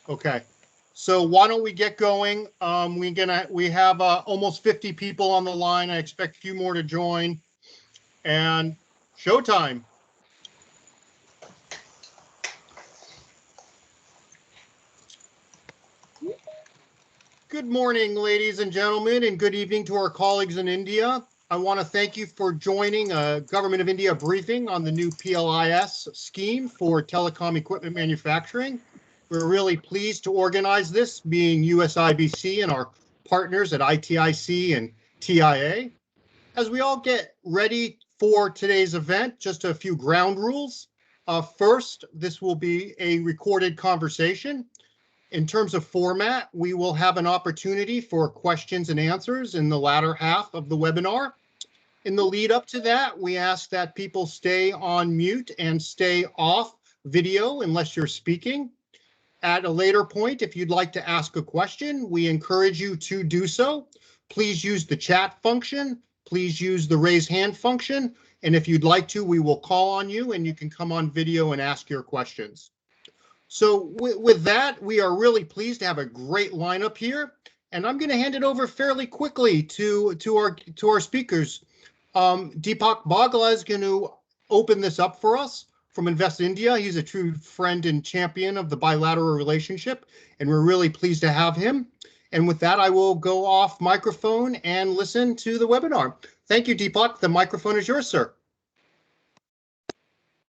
Okay, so why don't we get going? We have almost 50 people on the line. I expect a few more to join. And showtime. Good morning, ladies and gentlemen, and good evening to our colleagues in India. I want to thank you for joining a Government of India briefing on the new PLIS scheme for telecom equipment manufacturing. We're really pleased to organize this, being USIBC and our partners at ITIC and TIA. As we all get ready for today's event, just a few ground rules. First, this will be a recorded conversation. In terms of format, we will have an opportunity for questions and answers in the latter half of the webinar. In the lead up to that, we ask that people stay on mute and stay off video unless you're speaking. At a later point, if you'd like to ask a question, we encourage you to do so. Please use the chat function. Please use the raise hand function. And if you'd like to, we will call on you and you can come on video and ask your questions. So with that, we are really pleased to have a great lineup here, and I'm going to hand it over fairly quickly to our speakers. Deepak Bagla is going to open this up for us from Invest India. He's a true friend and champion of the bilateral relationship, and we're really pleased to have him. And with that, I will go off microphone and listen to the webinar. Thank you, Deepak. The microphone is yours, sir.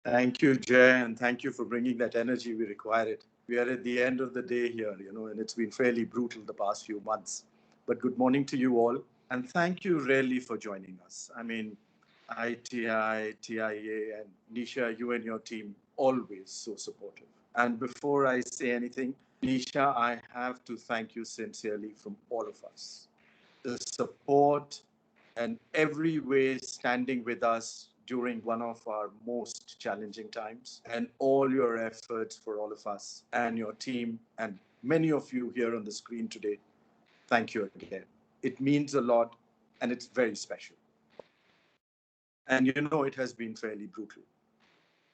Thank you, Jay, and thank you for bringing that energy. We require it. We are at the end of the day here, and it's been fairly brutal the past few months. But good morning to you all, and thank you really for joining us. I mean, ITI, TIA, and Nisha, you and your team, always so supportive. And before I say anything, Nisha, I have to thank you sincerely from all of us. The support and every way standing with us during one of our most challenging times, and all your efforts for all of us and your team and many of you here on the screen today. Thank you again. It means a lot and it's very special. And it has been fairly brutal.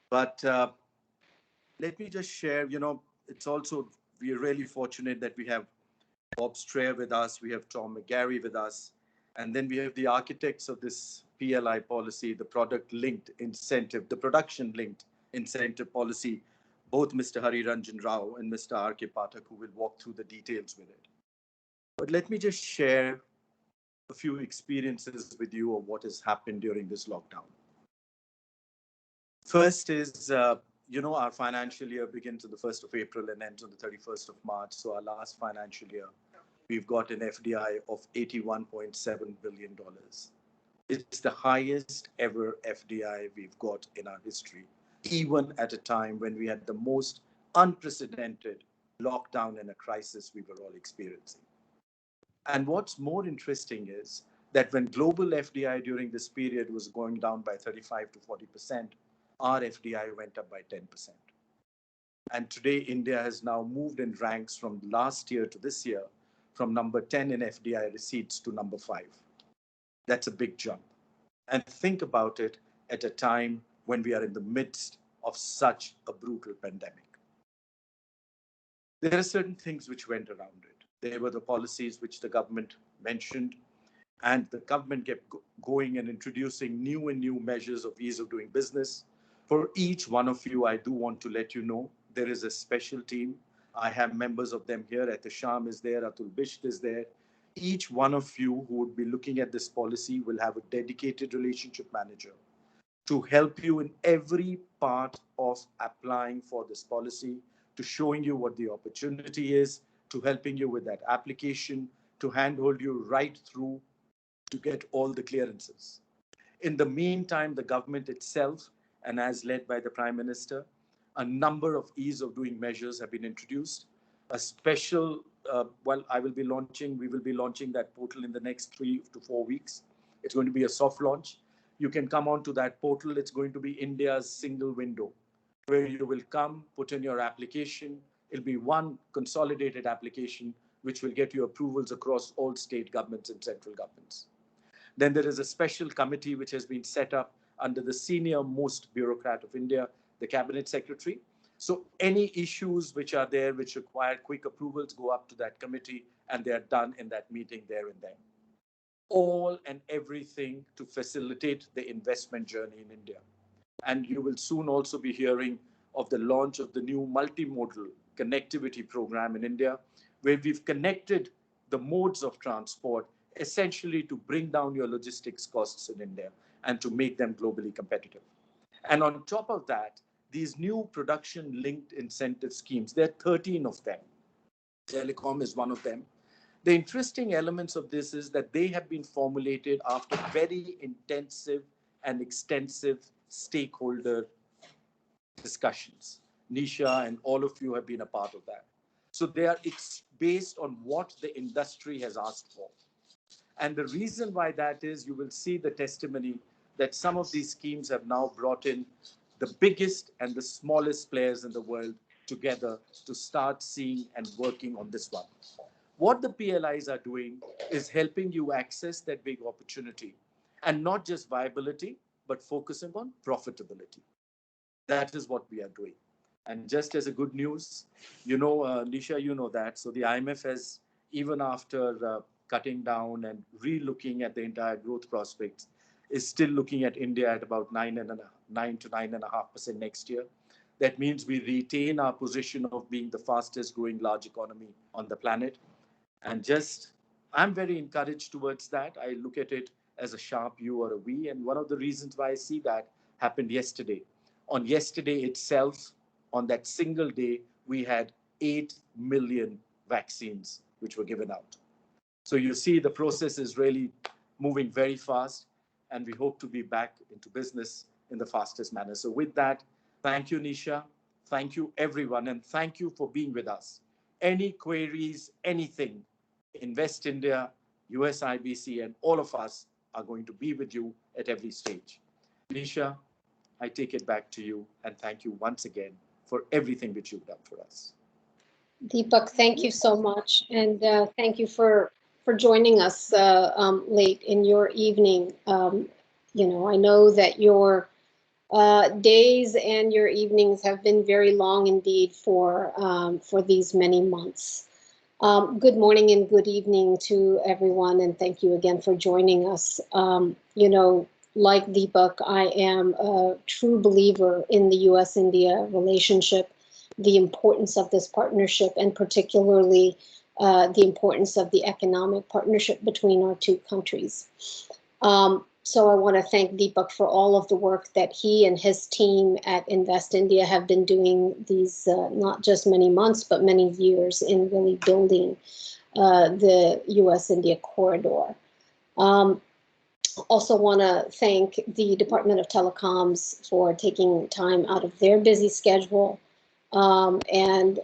But let me just share, it's also, we're really fortunate that we have Bob Strayer with us, we have Tom McGarry with us, and then we have the architects of this PLI policy, the product-linked incentive, the production-linked incentive policy, both Mr. Hari Ranjan Rao and Mr. R.K. Pathak, who will walk through the details with it. But let me just share a few experiences with you of what has happened during this lockdown. First is, our financial year begins on the 1st of April and ends on the 31st of March. So our last financial year, we've got an FDI of $81.7 billion. It's the highest ever FDI we've got in our history, even at a time when we had the most unprecedented lockdown and a crisis we were all experiencing. And what's more interesting is that when global FDI during this period was going down by 35 to 40%, our FDI went up by 10%. And today, India has now moved in ranks from last year to this year, from number 10 in FDI receipts to number 5. That's a big jump. And think about it at a time when we are in the midst of such a brutal pandemic. There are certain things which went around it. There were the policies which the government mentioned, and the government kept going and introducing new and new measures of ease of doing business. For each one of you, I do want to let you know, there is a special team. I have members of them here. Sham is there, Atul Bisht is there. Each one of you who would be looking at this policy will have a dedicated relationship manager to help you in every part of applying for this policy, to showing you what the opportunity is, to helping you with that application, to handhold you right through to get all the clearances. In the meantime, the government itself, and as led by the Prime Minister, a number of ease of doing measures have been introduced. A special, we will be launching that portal in the next 3 to 4 weeks. It's going to be a soft launch. You can come onto that portal. It's going to be India's single window, where you will come, put in your application. It'll be one consolidated application, which will get you approvals across all state governments and central governments. Then there is a special committee which has been set up under the senior most bureaucrat of India, the Cabinet Secretary, So any issues which are there which require quick approvals go up to that committee and they are done in that meeting there and then. All and everything to facilitate the investment journey in India. And you will soon also be hearing of the launch of the new multimodal connectivity program in India, where we've connected the modes of transport essentially to bring down your logistics costs in India and to make them globally competitive. And on top of that, these new production-linked incentive schemes, there are 13 of them. Telecom is one of them. The interesting elements of this is that they have been formulated after very intensive and extensive stakeholder discussions. Nisha and all of you have been a part of that. So they are based on what the industry has asked for. And the reason why that is, you will see the testimony that some of these schemes have now brought in the biggest and the smallest players in the world together to start seeing and working on this one. What the PLIs are doing is helping you access that big opportunity, and not just viability, but focusing on profitability. That is what we are doing. And just as a good news, Nisha, you know that. So the IMF has, even after cutting down and re-looking at the entire growth prospects, is still looking at India at about 9 to 9.5% next year. That means we retain our position of being the fastest growing large economy on the planet. And I'm very encouraged towards that. I look at it as a sharp U or a V. And one of the reasons why I see that happened yesterday. On yesterday itself, on that single day, we had 8 million vaccines which were given out. So you see the process is really moving very fast, and we hope to be back into business in the fastest manner. So with that, thank you, Nisha. Thank you, everyone, and thank you for being with us. Any queries, anything, Invest India, USIBC, and all of us are going to be with you at every stage. Nisha, I take it back to you, and thank you once again for everything which you've done for us. Deepak, thank you so much, and thank you for joining us late in your evening. I know that your days and your evenings have been very long indeed for these many months. Good morning and good evening to everyone, and thank you again for joining us. Like Deepak, I am a true believer in the US-India relationship, the importance of this partnership, and particularly the importance of the economic partnership between our two countries. So I want to thank Deepak for all of the work that he and his team at Invest India have been doing these not just many months, but many years in really building the US-India corridor. Also want to thank the Department of Telecoms for taking time out of their busy schedule and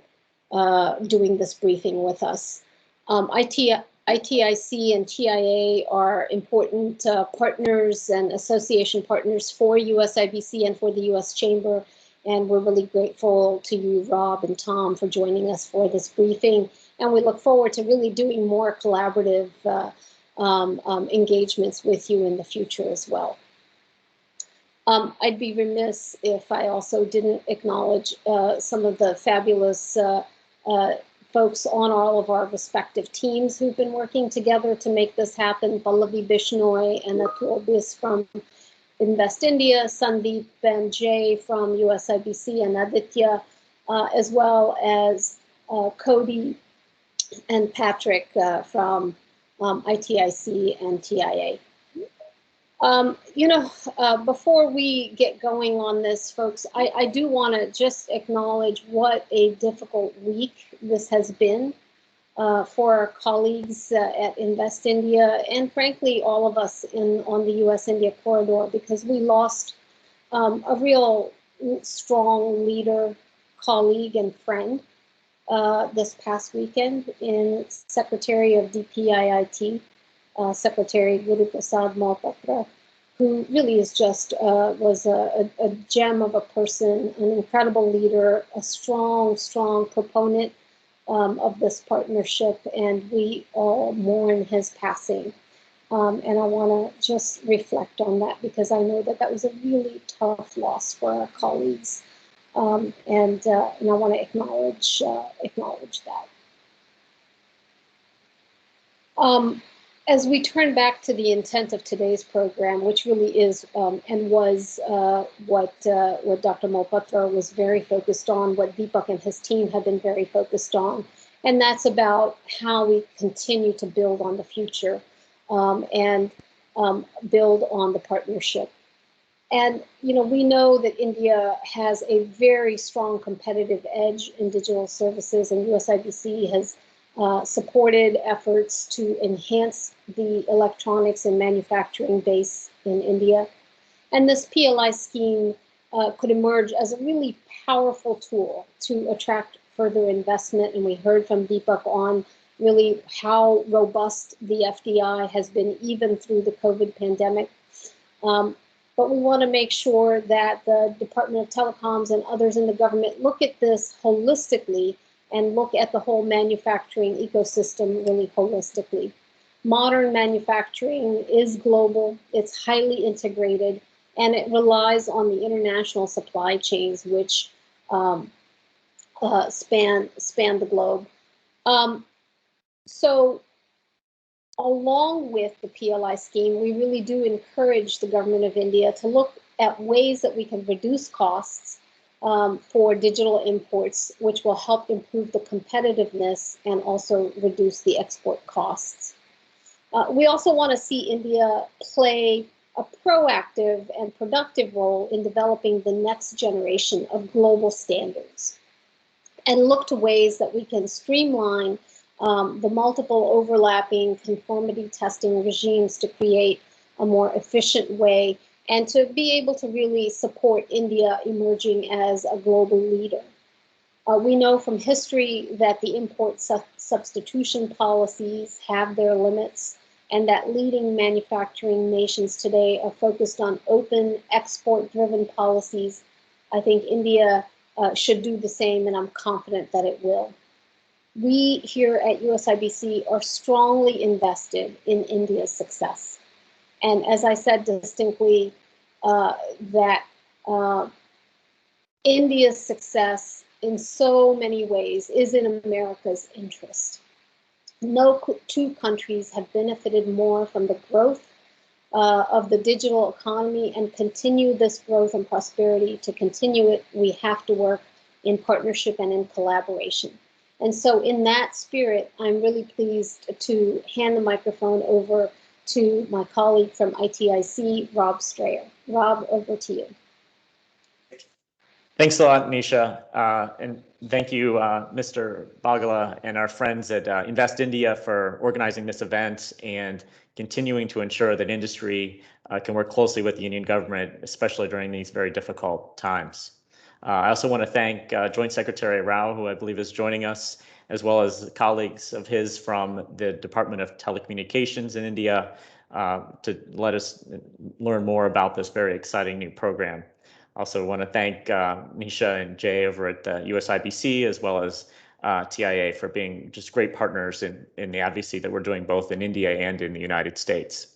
doing this briefing with us. ITIC and TIA are important partners and association partners for USIBC and for the US Chamber, and we're really grateful to you, Rob and Tom, for joining us for this briefing, and we look forward to really doing more collaborative engagements with you in the future as well. I'd be remiss if I also didn't acknowledge some of the fabulous folks on all of our respective teams who've been working together to make this happen. Pallavi Bishnoi and Atul Bis from Invest India, Sandeep and Jay from USIBC, and Aditya, as well as Cody and Patrick from ITIC and TIA. Before we get going on this, folks, I do want to just acknowledge what a difficult week this has been for our colleagues at Invest India, and frankly, all of us on the US-India corridor, because we lost a real strong leader, colleague, and friend this past weekend in Secretary of DPIIT, Secretary Guru Prasad Mohapatra, who really is just was a gem of a person, an incredible leader, a strong proponent of this partnership, and we all mourn his passing. And I want to just reflect on that, because I know that that was a really tough loss for our colleagues. And I want to acknowledge that. As we turn back to the intent of today's program, which really is and was what Dr. Mohapatra was very focused on, what Deepak and his team have been very focused on, and that's about how we continue to build on the future and build on the partnership. And we know that India has a very strong competitive edge in digital services, and USIBC has supported efforts to enhance the electronics and manufacturing base in India. And this PLI scheme could emerge as a really powerful tool to attract further investment. And we heard from Deepak on really how robust the FDI has been even through the COVID pandemic. But we want to make sure that the Department of Telecoms and others in the government look at this holistically and look at the whole manufacturing ecosystem really holistically. Modern manufacturing is global, it's highly integrated, and it relies on the international supply chains which span the globe. So along with the PLI scheme, we really do encourage the government of India to look at ways that we can reduce costs for digital imports, which will help improve the competitiveness and also reduce the export costs. We also want to see India play a proactive and productive role in developing the next generation of global standards and look to ways that we can streamline the multiple overlapping conformity testing regimes to create a more efficient way and to be able to really support India emerging as a global leader. We know from history that the import substitution policies have their limits and that leading manufacturing nations today are focused on open, export-driven policies. I think India should do the same, and I'm confident that it will. We here at USIBC are strongly invested in India's success. And as I said distinctly, that India's success in so many ways is in America's interest. No two countries have benefited more from the growth of the digital economy, and continue this growth and prosperity. To continue it, we have to work in partnership and in collaboration. And so in that spirit, I'm really pleased to hand the microphone over to my colleague from ITIC, Rob Strayer. Rob, over to you. Thanks a lot, Nisha. And thank you, Mr. Bagala and our friends at Invest India for organizing this event and continuing to ensure that industry can work closely with the Indian government, especially during these very difficult times. I also want to thank Joint Secretary Rao, who I believe is joining us, as well as colleagues of his from the Department of Telecommunications in India, to let us learn more about this very exciting new program. Also want to thank Nisha and Jay over at USIBC, as well as TIA, for being just great partners in the advocacy that we're doing both in India and in the United States.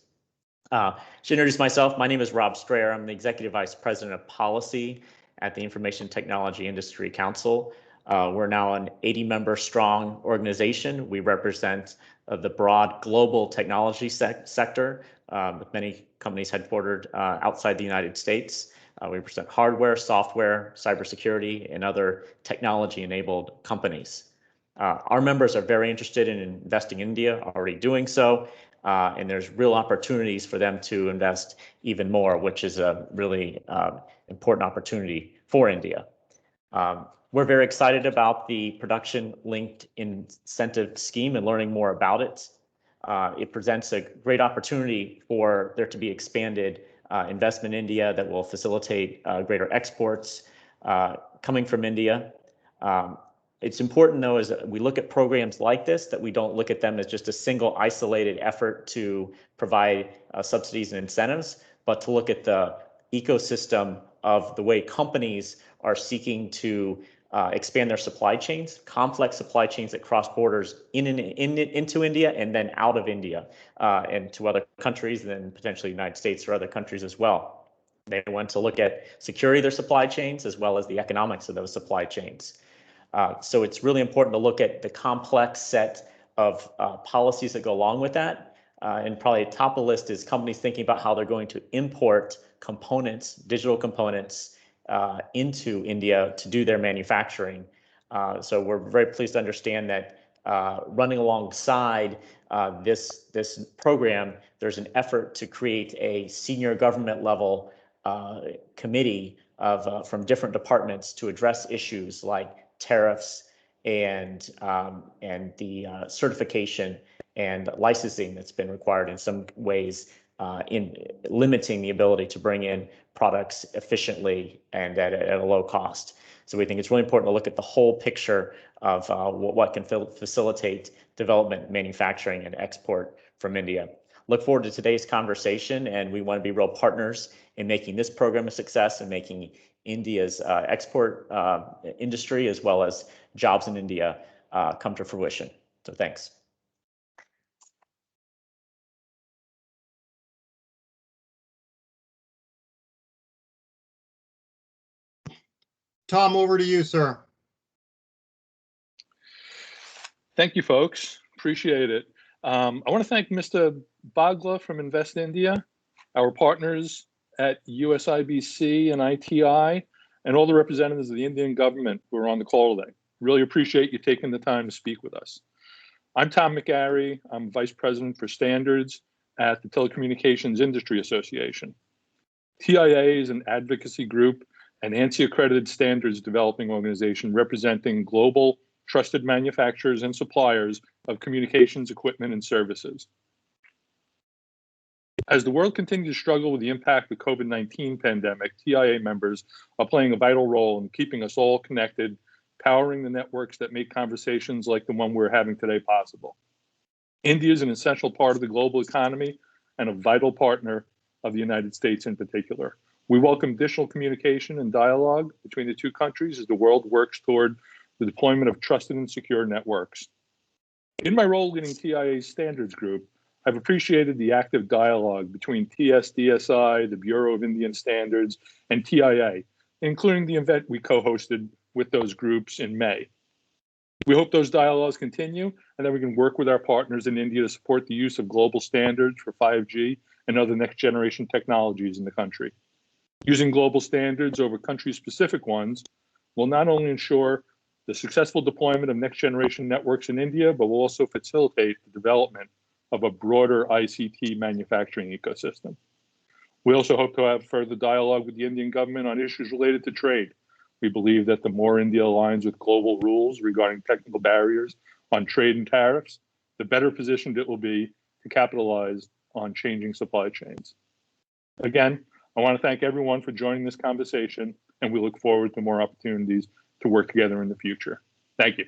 To introduce myself, my name is Rob Strayer. I'm the Executive Vice President of Policy at the Information Technology Industry Council. We're now an 80-member strong organization. We represent the broad global technology sector, with many companies headquartered outside the United States. We represent hardware, software, cybersecurity, and other technology-enabled companies. Our members are very interested in investing in India, already doing so, and there's real opportunities for them to invest even more, which is a really important opportunity for India. We're very excited about the production-linked incentive scheme and learning more about it. It presents a great opportunity for there to be expanded investment in India that will facilitate greater exports coming from India. It's important, though, as we look at programs like this, that we don't look at them as just a single isolated effort to provide subsidies and incentives, but to look at the ecosystem of the way companies are seeking to expand their supply chains, complex supply chains that cross borders into India and then out of India and to other countries, and then potentially the United States or other countries as well. They want to look at security of their supply chains as well as the economics of those supply chains. So it's really important to look at the complex set of policies that go along with that. And probably top of the list is companies thinking about how they're going to import components, digital components, into India to do their manufacturing. So we're very pleased to understand that running alongside this program, there's an effort to create a senior government level committee from different departments to address issues like tariffs and the certification and licensing that's been required in some ways, in limiting the ability to bring in products efficiently and at a low cost. So we think it's really important to look at the whole picture of what can facilitate development, manufacturing, and export from India. Look forward to today's conversation, and we want to be real partners in making this program a success and making India's export industry as well as jobs in India come to fruition. So thanks. Tom, over to you, sir. Thank you, folks. Appreciate it. I want to thank Mr. Bagla from Invest India, our partners at USIBC and ITI, and all the representatives of the Indian government who are on the call today. Really appreciate you taking the time to speak with us. I'm Tom McGarry. I'm Vice President for Standards at the Telecommunications Industry Association. TIA is an advocacy group and ANSI-accredited standards developing organization representing global trusted manufacturers and suppliers of communications equipment and services. As the world continues to struggle with the impact of the COVID-19 pandemic, TIA members are playing a vital role in keeping us all connected, powering the networks that make conversations like the one we're having today possible. India is an essential part of the global economy and a vital partner of the United States in particular. We welcome additional communication and dialogue between the two countries as the world works toward the deployment of trusted and secure networks. In my role leading TIA's standards group, I've appreciated the active dialogue between TSDSI, the Bureau of Indian Standards, and TIA, including the event we co-hosted with those groups in May. We hope those dialogues continue and that we can work with our partners in India to support the use of global standards for 5G and other next generation technologies in the country. Using global standards over country-specific ones will not only ensure the successful deployment of next generation networks in India, but will also facilitate the development of a broader ICT manufacturing ecosystem. We also hope to have further dialogue with the Indian government on issues related to trade. We believe that the more India aligns with global rules regarding technical barriers on trade and tariffs, the better positioned it will be to capitalize on changing supply chains. Again, I want to thank everyone for joining this conversation, and we look forward to more opportunities to work together in the future. Thank you.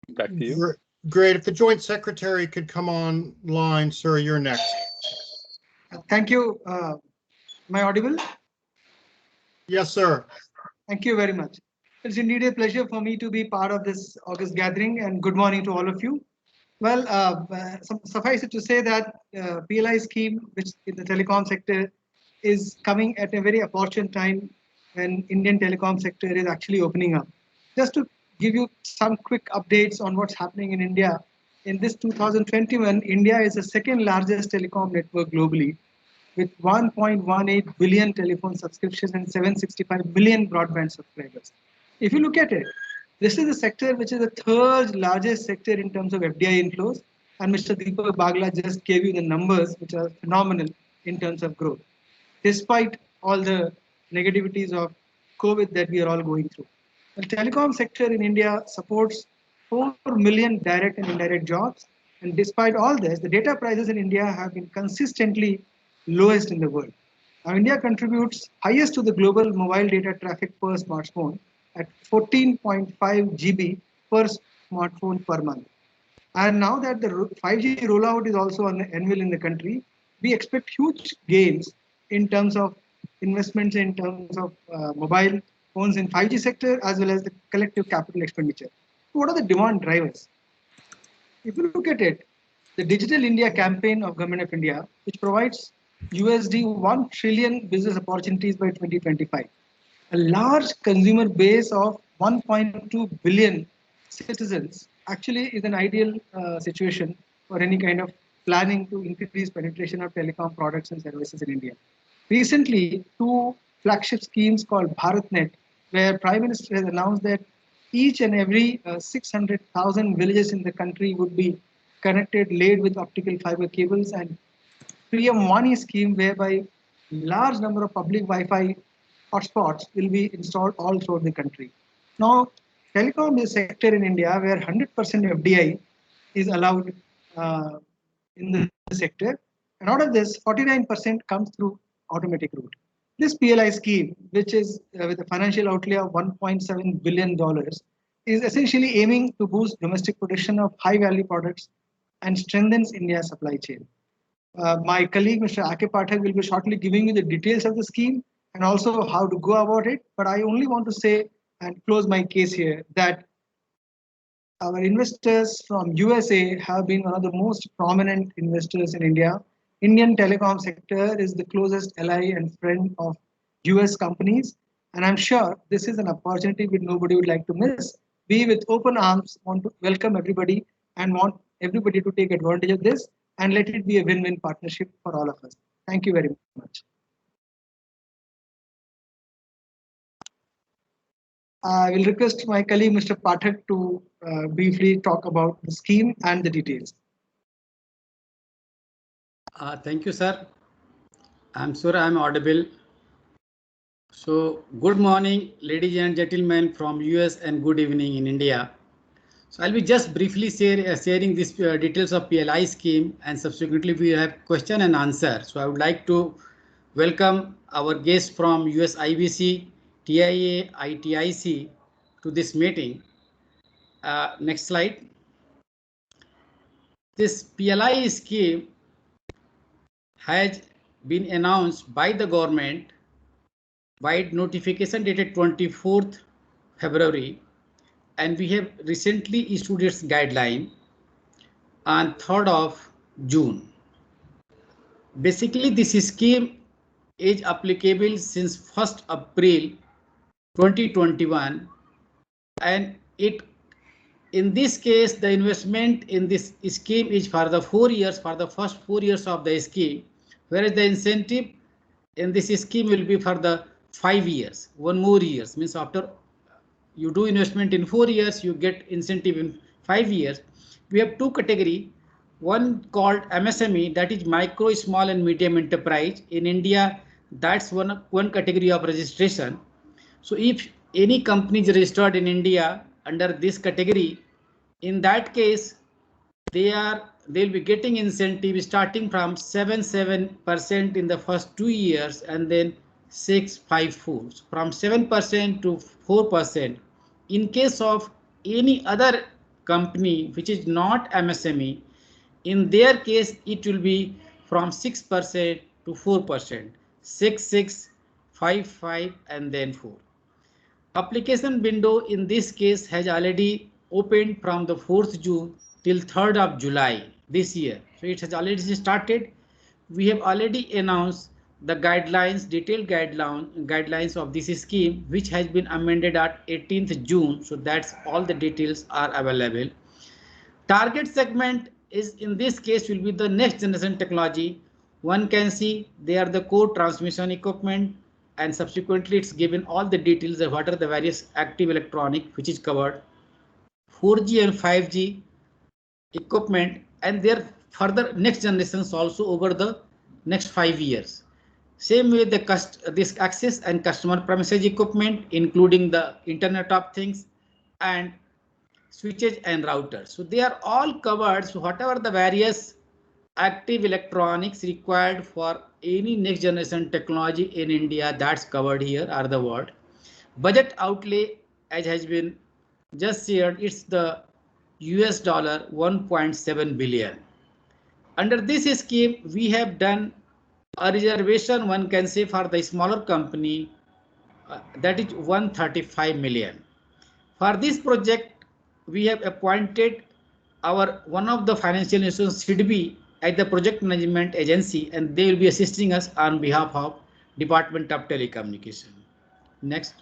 Back to you. Great. If the Joint Secretary could come online, sir, you're next. Thank you. Am I audible? Yes, sir. Thank you very much. It's indeed a pleasure for me to be part of this August gathering, and good morning to all of you. Well, suffice it to say that PLI scheme, which in the telecom sector is coming at a very opportune time when Indian telecom sector is actually opening up. Just to give you some quick updates on what's happening in India. In this 2021, India is the second largest telecom network globally, with 1.18 billion telephone subscriptions and 765 million broadband subscribers. If you look at it, this is a sector which is the third largest sector in terms of FDI inflows, and Mr. Deepak Bagla just gave you the numbers, which are phenomenal in terms of growth, despite all the negativities of COVID that we are all going through. The telecom sector in India supports 4 million direct and indirect jobs, and despite all this, the data prices in India have been consistently lowest in the world. Now, India contributes highest to the global mobile data traffic per smartphone at 14.5 GB per smartphone per month. And now that the 5G rollout is also on the anvil in the country, we expect huge gains in terms of investments in terms of mobile phones in 5G sector as well as the collective capital expenditure. What are the demand drivers? If you look at it, the Digital India campaign of Government of India, which provides USD 1 trillion business opportunities by 2025, a large consumer base of 1.2 billion citizens actually is an ideal situation for any kind of planning to increase penetration of telecom products and services in India. Recently, two flagship schemes called BharatNet, where Prime Minister has announced that each and every 600,000 villages in the country would be connected, laid with optical fiber cables, and PM Money scheme, whereby large number of public Wi-Fi hotspots will be installed all throughout the country. Now, telecom is a sector in India where 100% FDI is allowed in the sector, and out of this, 49% comes through automatic route. This PLI scheme, which is with a financial outlay of $1.7 billion, is essentially aiming to boost domestic production of high-value products and strengthens India's supply chain. My colleague, Mr. Ake Pathak, will be shortly giving you the details of the scheme and also how to go about it. But I only want to say and close my case here that our investors from USA have been one of the most prominent investors in India. Indian telecom sector is the closest ally and friend of US companies. And I'm sure this is an opportunity which nobody would like to miss. We, with open arms, want to welcome everybody and want everybody to take advantage of this and let it be a win-win partnership for all of us. Thank you very much. I will request my colleague, Mr. Pathak, to briefly talk about the scheme and the details. Thank you, sir. I'm sure I'm audible. So, good morning, ladies and gentlemen from US, and good evening in India. So, I'll be just briefly sharing these details of PLI scheme, and subsequently we have question and answer. So, I would like to welcome our guests from US IBC, TIA, ITIC to this meeting. Next slide. This PLI scheme has been announced by the government by notification dated 24th February, and we have recently issued its guideline on 3rd of June. Basically, this scheme is applicable since 1st April 2021, and in this case, the investment in this scheme is for the 4 years, for the first 4 years of the scheme, whereas the incentive in this scheme will be for the 5 years, 1 more years, means after you do investment in 4 years, you get incentive in 5 years. We have two categories, one called MSME, that is micro, small and medium enterprise. In India, that's one category of registration. So if any company is registered in India under this category, in that case, they'll be getting incentive starting from 7% in the first 2 years, and then 654 from 7% to 4%. In case of any other company which is not MSME, in their case it will be from 6% to 4%, 6, 6, 5, 5, and then 4. Application window in this case has already opened from the 4th June till 3rd of July this year. So it has already started. We have already announced the guidelines, detailed guidelines of this scheme, which has been amended at 18th June. So that's all the details are available. Target segment is in this case will be the next generation technology. One can see they are the core transmission equipment, and subsequently it's given all the details of what are the various active electronic which is covered, 4G and 5G equipment, and their further next generations also over the next 5 years. Same way this access and customer premises equipment, including the Internet of Things and switches and routers. So they are all covered. So whatever the various active electronics required for any next generation technology in India, that's covered here are the word. Budget outlay, as has been just shared, it's the US dollar 1.7 billion. Under this scheme, we have done a reservation, one can say, for the smaller company, that is 135 million. For this project, we have appointed one of the financial institutions should be at the project management agency, and they will be assisting us on behalf of Department of Telecommunication. Next.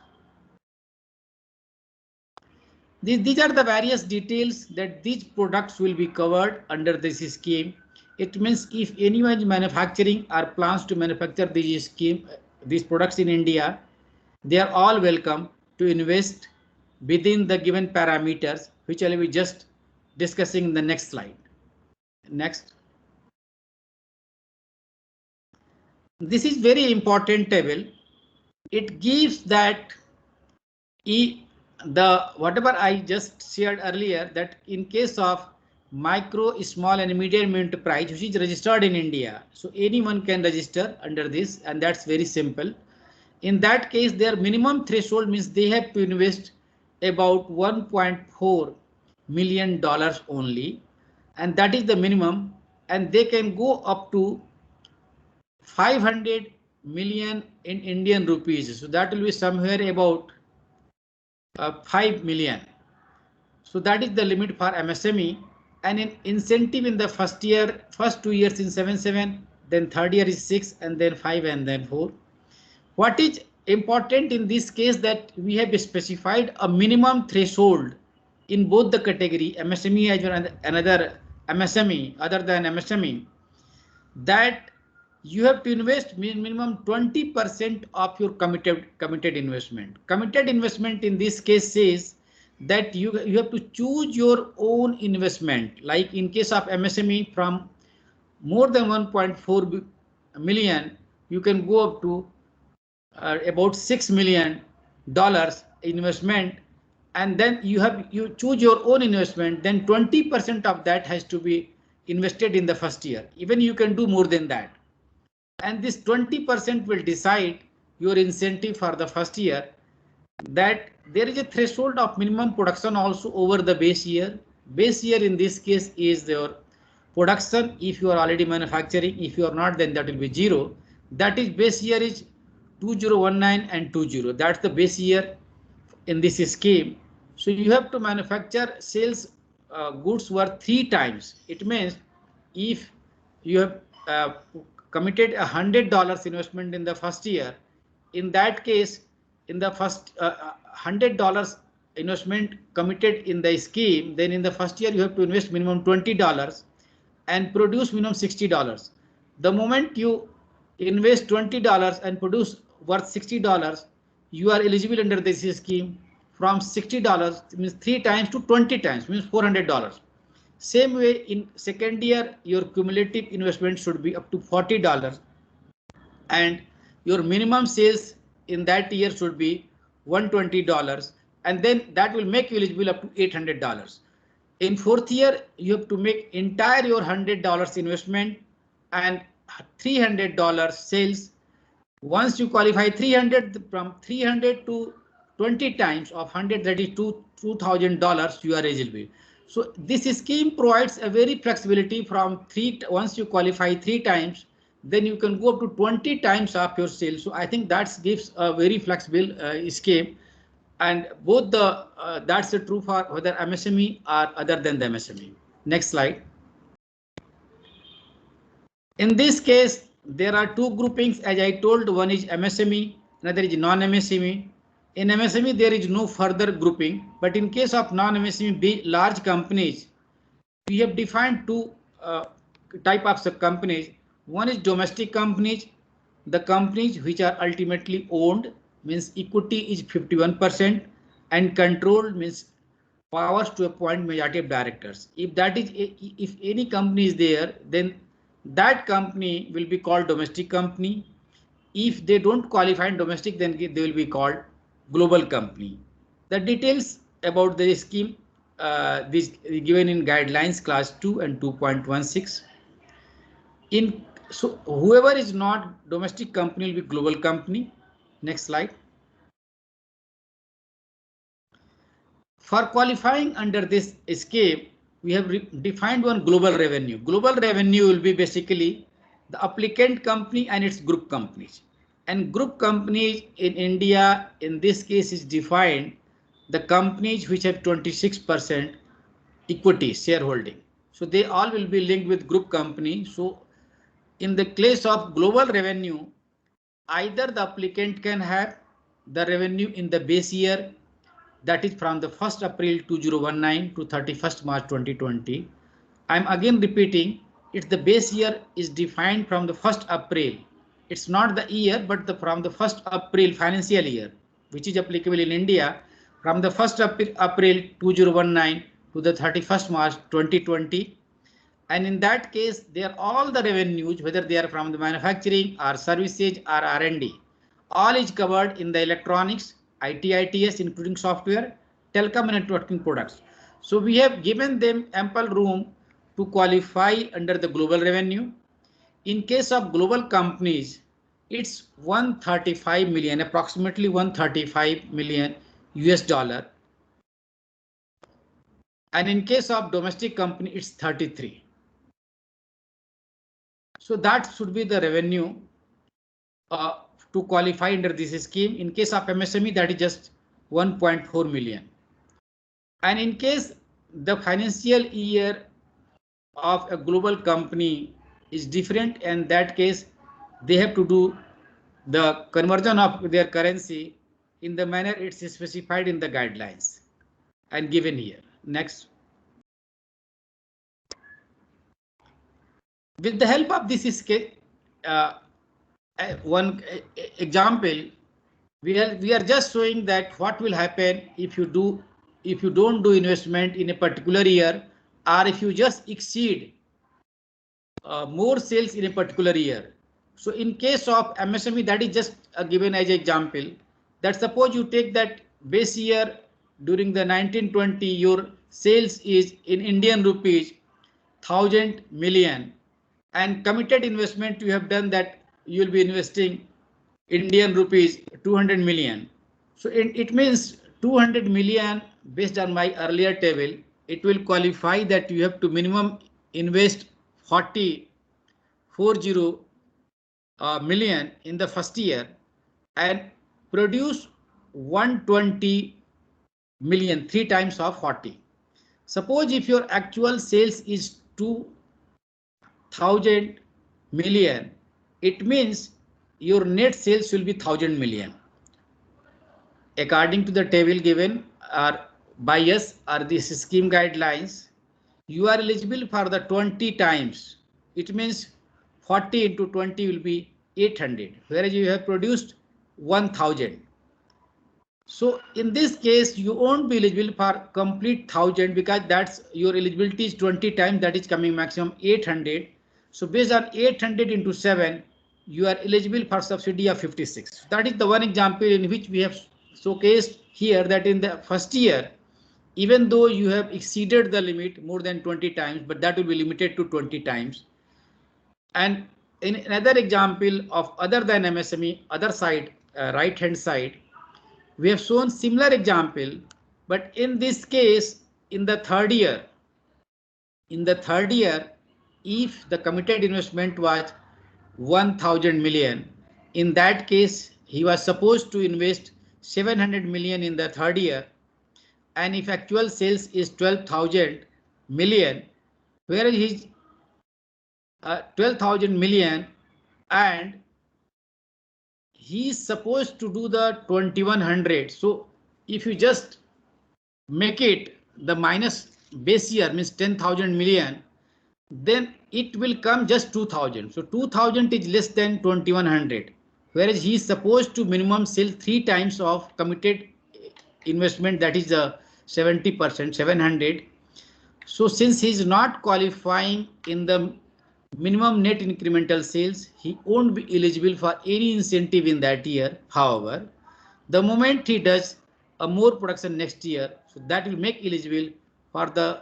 These are the various details that these products will be covered under this scheme. It means if anyone is manufacturing or plans to manufacture these products in India, they are all welcome to invest within the given parameters, which I will be just discussing in the next slide. Next. This is very important table. It gives that whatever I just shared earlier, that in case of micro, small and medium enterprise which is registered in India, so anyone can register under this, and that's very simple. In that case, their minimum threshold means they have to invest about $1.4 million only, and that is the minimum, and they can go up to 500 million in Indian rupees. So that will be somewhere about 5 million. So that is the limit for MSME, and in incentive in the first 2 years in 7.7, then third year is 6, and then 5, and then 4. What is important in this case that we have specified a minimum threshold in both the category MSME as well as another MSME other than MSME, that you have to invest minimum 20% of your committed investment. Committed investment in this case says that you have to choose your own investment. Like in case of MSME, from more than 1.4 million, you can go up to about $6 million investment, and then you choose your own investment. Then 20% of that has to be invested in the first year. Even you can do more than that. And this 20% will decide your incentive for the first year. That there is a threshold of minimum production also over the base year. Base year in this case is your production if you are already manufacturing. If you are not, then that will be 0. That is base year is 2019 and 20. That's the base year in this scheme. So you have to manufacture sales goods worth 3 times. It means if you have committed $100 investment in the first year, in that case, in the first $100 investment committed in the scheme, then in the first year you have to invest minimum $20 and produce minimum $60. The moment you invest $20 and produce worth $60, you are eligible under this scheme. From $60 means 3 times to 20 times means $400. Same way in second year, your cumulative investment should be up to $40, and your minimum sales in that year should be $120, and then that will make you eligible up to $800. In fourth year, you have to make entire your $100 investment and $300 sales. Once you qualify 300, from 300 to 20 times of 100, that is $2,000, you are eligible. So this scheme provides a very flexibility from once you qualify 3 times, then you can go up to 20 times of your sales. So I think that gives a very flexible scheme, and both that's true for whether MSME or other than the MSME. Next slide. In this case, there are 2 groupings, as I told. One is MSME, another is non-MSME. In MSME, there is no further grouping, but in case of non-MSME large companies, we have defined 2 types of companies. One is domestic companies, the companies which are ultimately owned, means equity is 51%, and controlled means powers to appoint majority of directors. If any company is there, then that company will be called domestic company. If they don't qualify in domestic, then they will be called global company. The details about the scheme this given in guidelines class 2 and 2.16. So whoever is not domestic company will be global company. Next slide. For qualifying under this scheme, we have defined one global revenue. Global revenue will be basically the applicant company and its group companies. And group companies in India, in this case, is defined the companies which have 26% equity shareholding. So they all will be linked with group company. So in the case of global revenue, either the applicant can have the revenue in the base year, that is from the 1st April 2019 to 31st March 2020. I'm again repeating, it's the base year is defined from the 1st April. It's not the year, but from the 1st April financial year, which is applicable in India from the 1st April 2019 to the 31st March 2020. And in that case, they are all the revenues, whether they are from the manufacturing or services or R&D, all is covered in the electronics, IT/ITS, including software, telecom and networking products. So we have given them ample room to qualify under the global revenue. In case of global companies, it's 135 million, approximately 135 million US dollar. And in case of domestic company, it's 33. So that should be the revenue to qualify under this scheme. In case of MSME, that is just 1.4 million. And in case the financial year of a global company is different, in that case, they have to do the conversion of their currency in the manner it's specified in the guidelines and given here. Next. With the help of this one example, we are just showing that what will happen if you don't do investment in a particular year, or if you just exceed more sales in a particular year. So in case of MSME, that is just given as an example, that suppose you take that base year during the 1920, your sales is in Indian rupees 1,000 million, and committed investment you have done that you will be investing Indian rupees 200 million. So it means 200 million based on my earlier table, it will qualify that you have to minimum invest 40 million in the first year and produce 120 million, 3 times of 40. Suppose if your actual sales is 2,000 million, it means your net sales will be 1,000 million. According to the table given by us or this scheme guidelines, you are eligible for the 20 times. It means 40 into 20 will be 800, whereas you have produced 1,000. So in this case, you won't be eligible for complete 1,000 because that's your eligibility is 20 times, that is coming maximum 800. So based on 800 into 7, you are eligible for subsidy of 56. That is the one example in which we have showcased here that in the first year, even though you have exceeded the limit more than 20 times, but that will be limited to 20 times. And in another example of other than MSME, other side, right hand side, we have shown similar example, but in this case, in the third year, if the committed investment was 1,000 million, in that case, he was supposed to invest 700 million in the third year. And if actual sales is 12,000 million, whereas his 12,000 million and he is supposed to do the 2,100. So if you just make it the minus base year means 10,000 million, then it will come just 2,000. So 2,000 is less than 2,100, whereas he is supposed to minimum sell 3 times of committed investment, that is 70%, 700. So since he is not qualifying in the minimum net incremental sales, he won't be eligible for any incentive in that year. However, the moment he does a more production next year, so that will make eligible for the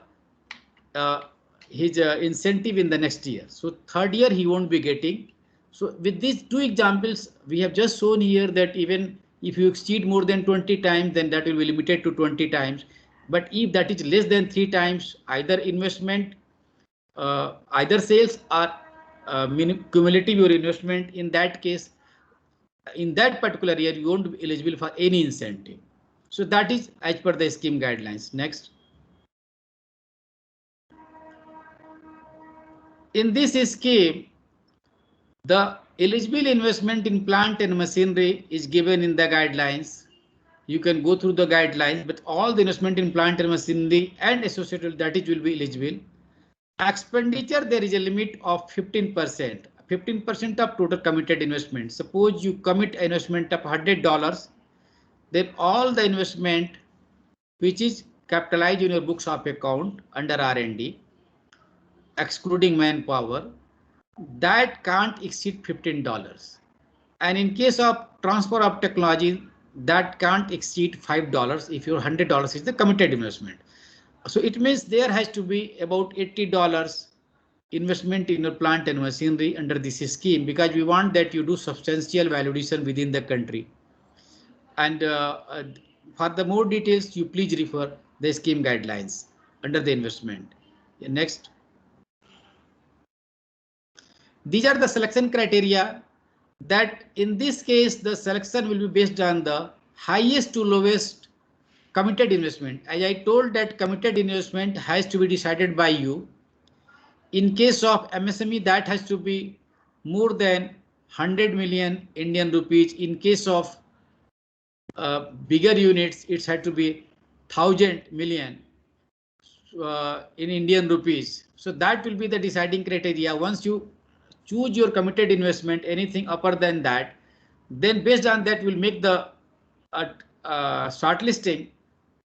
his incentive in the next year. So third year he won't be getting. So with these two examples, we have just shown here that even if you exceed more than 20 times, then that will be limited to 20 times. But if that is less than 3 times, either investment, either sales or cumulative your investment, in that case, in that particular year, you won't be eligible for any incentive. So that is as per the scheme guidelines. Next. In this scheme, the eligible investment in plant and machinery is given in the guidelines. You can go through the guidelines, but all the investment in plant and machinery and associated that is will be eligible. Expenditure, there is a limit of 15%. 15% of total committed investment. Suppose you commit investment of $100, then all the investment which is capitalized in your books of account under R&D, excluding manpower, that can't exceed $15. And in case of transfer of technology, that can't exceed $5 if your $100 is the committed investment. So it means there has to be about $80 investment in your plant and machinery under this scheme, because we want that you do substantial validation within the country. And for the more details, you please refer the scheme guidelines under the investment. Next. These are the selection criteria that in this case, the selection will be based on the highest to lowest committed investment. As I told that committed investment has to be decided by you. In case of MSME, that has to be more than 100 million Indian rupees. In case of bigger units, it's had to be 1,000 million in Indian rupees. So that will be the deciding criteria. Once you choose your committed investment, anything upper than that, then based on that we'll make the shortlisting,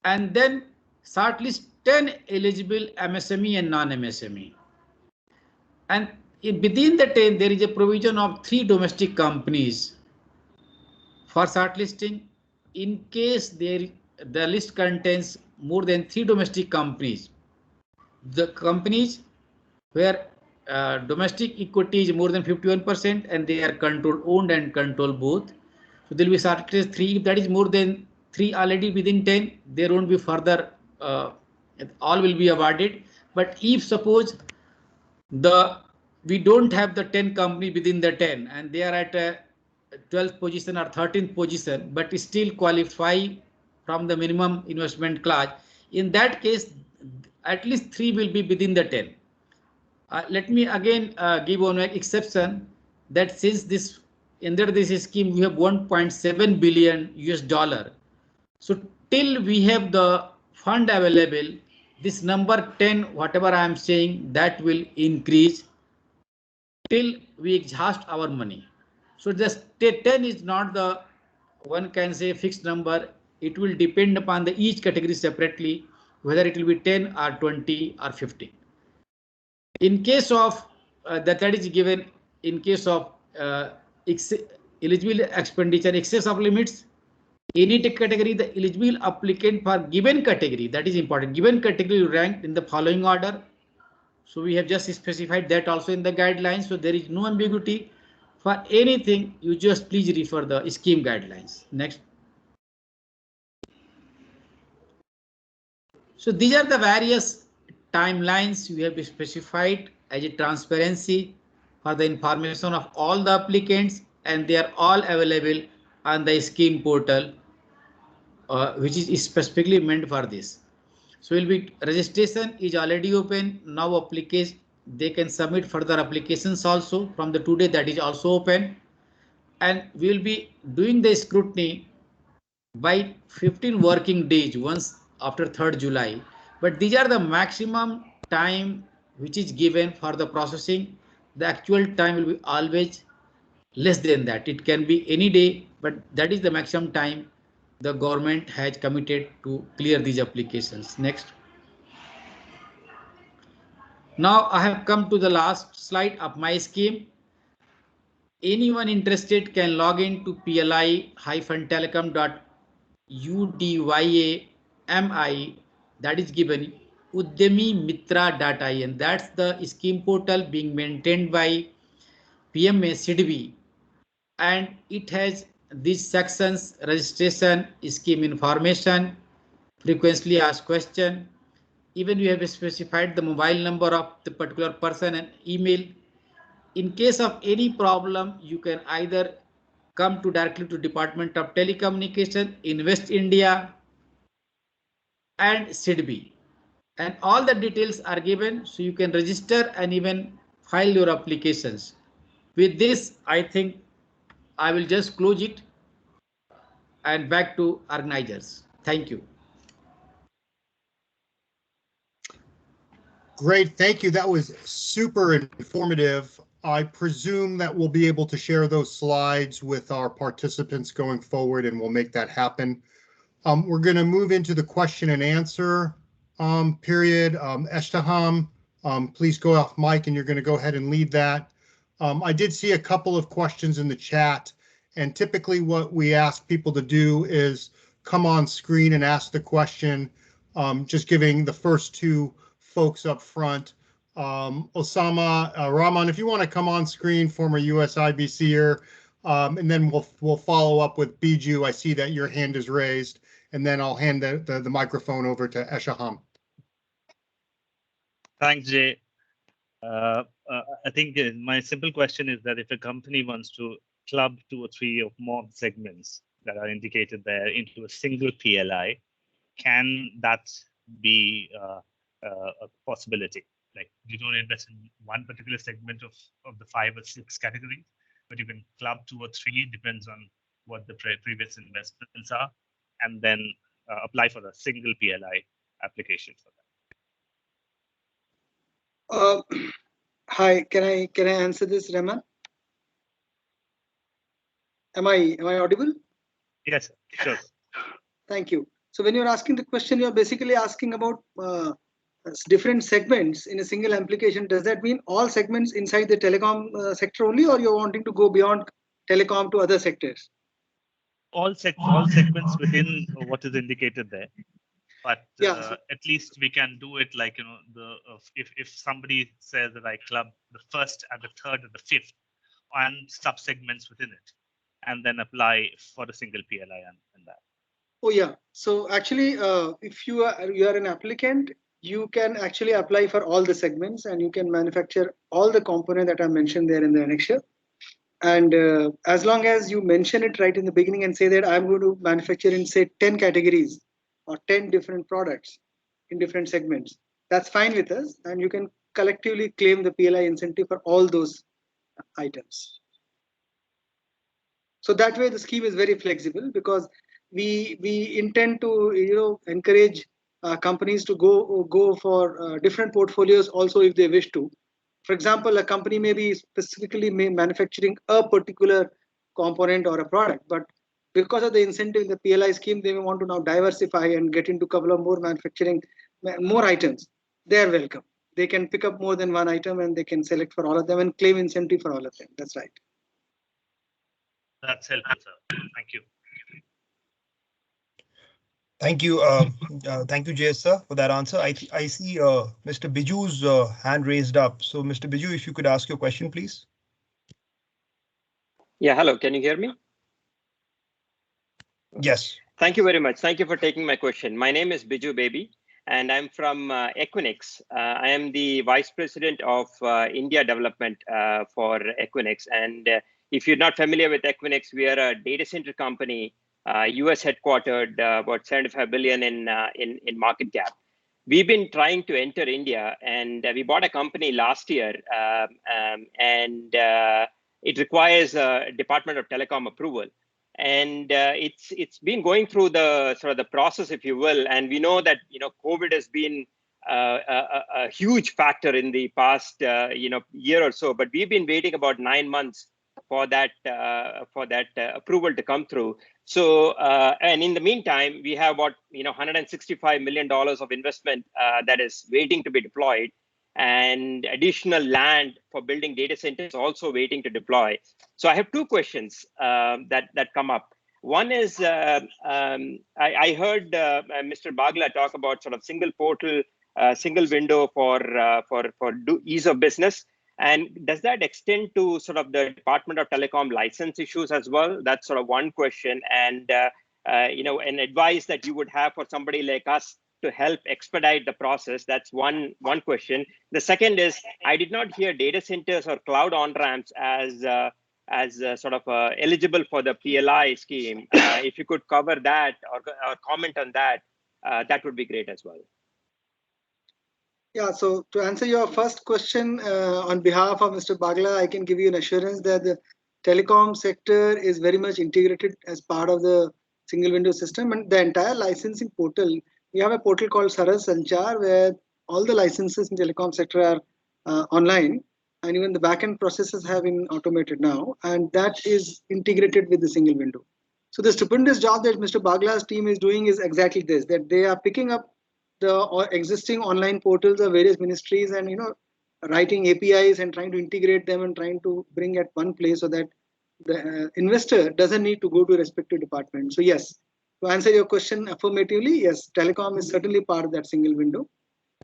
and then shortlist 10 eligible MSME and non-MSME. And within the 10, there is a provision of 3 domestic companies for shortlisting. In case the list contains more than 3 domestic companies, the companies where domestic equity is more than 51% and they are control owned and control both. So there will be shortlist 3. If that is more than 3 already within 10, there won't be further, all will be awarded. But if suppose we don't have the 10 company within the 10 and they are at a 12th position or 13th position, but still qualify from the minimum investment clause, in that case, at least 3 will be within the 10. Let me again give one exception that since this under this scheme we have 1.7 billion US. So till we have the fund available, this number 10, whatever I am saying, that will increase till we exhaust our money. So just 10 is not the one can say fixed number. It will depend upon the each category separately, whether it will be 10 or 20 or 15. In case of that is given in case of eligible expenditure excess of limits, any category, the eligible applicant for given category, that is important, given category ranked in the following order. So we have just specified that also in the guidelines. So there is no ambiguity for anything. You just please refer the scheme guidelines. Next. So these are the various timelines we have specified as a transparency for the information of all the applicants, and they are all available on the scheme portal, which is specifically meant for this. So registration is already open now. Application, they can submit further applications also from the today, that is also open, and we will be doing the scrutiny by 15 working days once after 3rd July. But these are the maximum time which is given for the processing. The actual time will be always less than that. It can be any day, but that is the maximum time the government has committed to clear these applications. Next. Now I have come to the last slide of my scheme. Anyone interested can log in to PLI-telecom.udayami, that is given udyamimitra.in. That's the scheme portal being maintained by PMA SIDBI, and it has these sections: registration, scheme information, frequently asked question. Even we have specified the mobile number of the particular person and email. In case of any problem, you can either come to directly to Department of Telecommunication, Invest India, and SIDBI, and all the details are given, so you can register and even file your applications. With this, I think I will just close it and back to organizers. Thank you. Great, thank you. That was super informative. I presume that we'll be able to share those slides with our participants going forward, and we'll make that happen. We're going to move into the question and answer period. Eshtaham, please go off mic, and you're going to go ahead and lead that. I did see a couple of questions in the chat, and typically what we ask people to do is come on screen and ask the question, just giving the first two folks up front. Osama Rahman, if you want to come on screen, former US IBCer, and then we'll follow up with Biju. I see that your hand is raised, and then I'll hand the microphone over to Eshaham. Thanks, Jay. I think my simple question is that if a company wants to club 2 or 3 or more segments that are indicated there into a single PLI, can that be a possibility? Like, you don't invest in one particular segment of the 5 or 6 categories, but you can club 2 or 3, depends on what the previous investments are, and then apply for a single PLI application for that. Hi, can I answer this, Rahman? Am I audible? Yes, sure. Thank you. So when you're asking the question, you're basically asking about different segments in a single application. Does that mean all segments inside the telecom sector only, or you're wanting to go beyond telecom to other sectors? All segments within what is indicated there. But Yeah, at least we can do it like, you know, if somebody says that I club the 1st and the 3rd and the 5th and sub-segments within it, and then apply for the single PLI and that. Oh yeah. So actually, if you are an applicant, you can actually apply for all the segments, and you can manufacture all the components that are mentioned there in the annexure. And as long as you mention it right in the beginning and say that I'm going to manufacture in, say, 10 categories or 10 different products in different segments, that's fine with us, and you can collectively claim the PLI incentive for all those items. So that way the scheme is very flexible, because we intend to encourage companies to go for different portfolios also if they wish to. For example, a company may be specifically manufacturing a particular component or a product, but because of the incentive in the PLI scheme, they may want to now diversify and get into a couple of more manufacturing, more items. They are welcome. They can pick up more than one item, and they can select for all of them and claim incentive for all of them. That's right. That's helpful, sir. Thank you. Thank you. Thank you, Jay, sir, for that answer. I see Mr. Biju's hand raised up. So, Mr. Biju, if you could ask your question, please. Yeah, hello. Can you hear me? Yes. Thank you very much. Thank you for taking my question. My name is Biju Baby, and I'm from Equinix. I am the Vice President of India Development for Equinix. And if you're not familiar with Equinix, we are a data center company, US headquartered, about 75 billion in market cap. We've been trying to enter India, and we bought a company last year, and it requires a Department of Telecom approval. And it's been going through the sort of the process, if you will. And we know that COVID has been a huge factor in the past year or so. But we've been waiting about 9 months for that approval to come through. So and in the meantime, we have about $165 million of investment that is waiting to be deployed, and additional land for building data centers also waiting to deploy. So I have 2 questions that come up. One is I heard Mr. Bagla talk about sort of single portal, single window for ease of business. And does that extend to sort of the Department of Telecom license issues as well? That's sort of one question. And an advice that you would have for somebody like us to help expedite the process. That's one question. The second is, I did not hear data centers or cloud on-ramps as sort of eligible for the PLI scheme. If you could cover that or comment on that, that would be great as well. Yeah, so to answer your first question, on behalf of Mr. Bagla, I can give you an assurance that the telecom sector is very much integrated as part of the single window system, and the entire licensing portal. We have a portal called Saras Sanchar where all the licenses in telecom sector are online, and even the backend processes have been automated now, and that is integrated with the single window. So the stupendous job that Mr. Bagla's team is doing is exactly this: that they are picking up the existing online portals of various ministries and writing APIs and trying to integrate them and trying to bring at one place so that the investor doesn't need to go to a respective department. So yes, to answer your question affirmatively, yes, telecom is certainly part of that single window.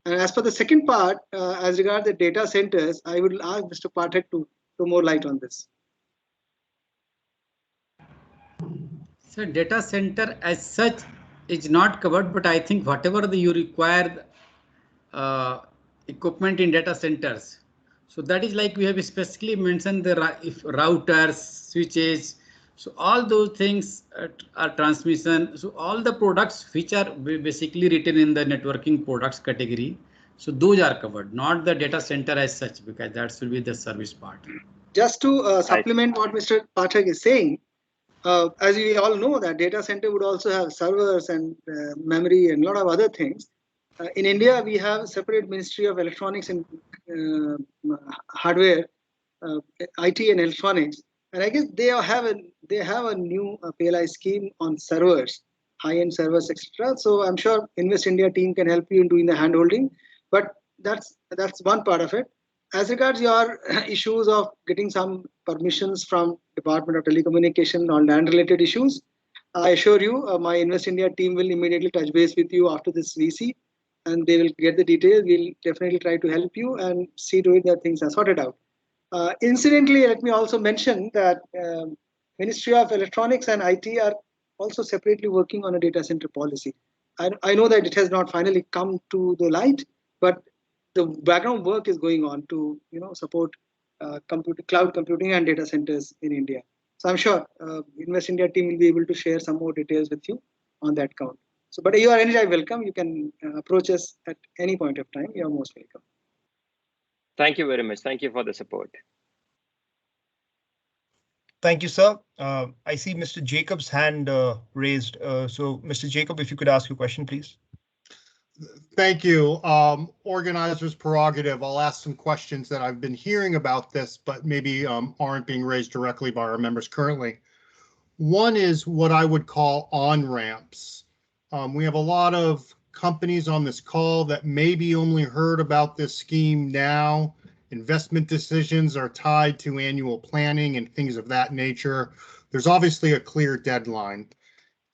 And as for the second part, as regards the data centers, I would ask Mr. Pathak to throw more light on this. So data center as such is not covered, but I think whatever you require equipment in data centers. So that is like we have specifically mentioned the routers, switches. So all those things are transmission. So all the products which are basically written in the networking products category. So those are covered, not the data center as such, because that will be the service part. Just to supplement what Mr. Pathak is saying, as we all know that data center would also have servers and memory and a lot of other things. In India, we have a separate Ministry of Electronics and Hardware, IT and Electronics, and I guess they have a new PLI scheme on servers, high-end servers, etc. So I'm sure Invest India team can help you in doing the handholding, but that's one part of it. As regards your issues of getting some permissions from Department of Telecommunication on land-related issues, I assure you, my Invest India team will immediately touch base with you after this VC, and they will get the details. We'll definitely try to help you and see to it that things are sorted out. Incidentally, let me also mention that Ministry of Electronics and IT are also separately working on a data center policy. I know that it has not finally come to the light, but the background work is going on to support cloud computing and data centers in India. So I'm sure Invest India team will be able to share some more details with you on that count. So, but you are anytime welcome. You can approach us at any point of time. You are most welcome. Thank you very much. Thank you for the support. Thank you, sir. I see Mr. Jacob's hand raised. So, Mr. Jacob, if you could ask your question, please. Thank you. Organizer's prerogative. I'll ask some questions that I've been hearing about this, but maybe aren't being raised directly by our members currently. One is what I would call on-ramps. We have a lot of companies on this call that maybe only heard about this scheme now. Investment decisions are tied to annual planning and things of that nature. There's obviously a clear deadline.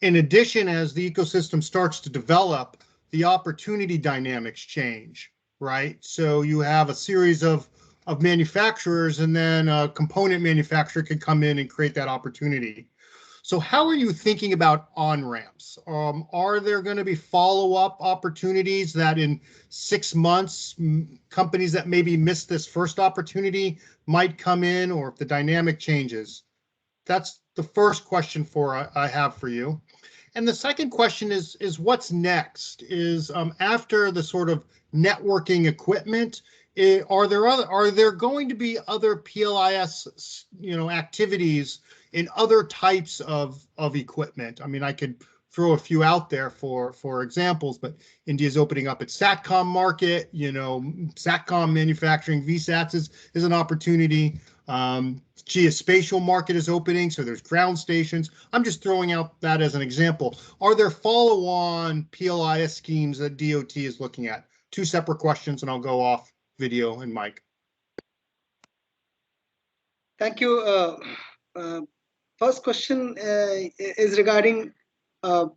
In addition, as the ecosystem starts to develop, the opportunity dynamics change, right? So you have a series of manufacturers, and then a component manufacturer can come in and create that opportunity. So how are you thinking about on-ramps? Are there going to be follow-up opportunities that in 6 months, companies that maybe missed this first opportunity might come in, or if the dynamic changes? That's the first question I have for you. And the second question is what's next? Is after the sort of networking equipment, are there going to be other PLIS activities in other types of equipment? I mean, I could throw a few out there for examples, but India's opening up its SATCOM market. SATCOM manufacturing VSATs is an opportunity. Geospatial market is opening, so there's ground stations. I'm just throwing out that as an example. Are there follow-on PLIS schemes that DOT is looking at? Two separate questions, and I'll go off video and mic. Thank you. First question is regarding what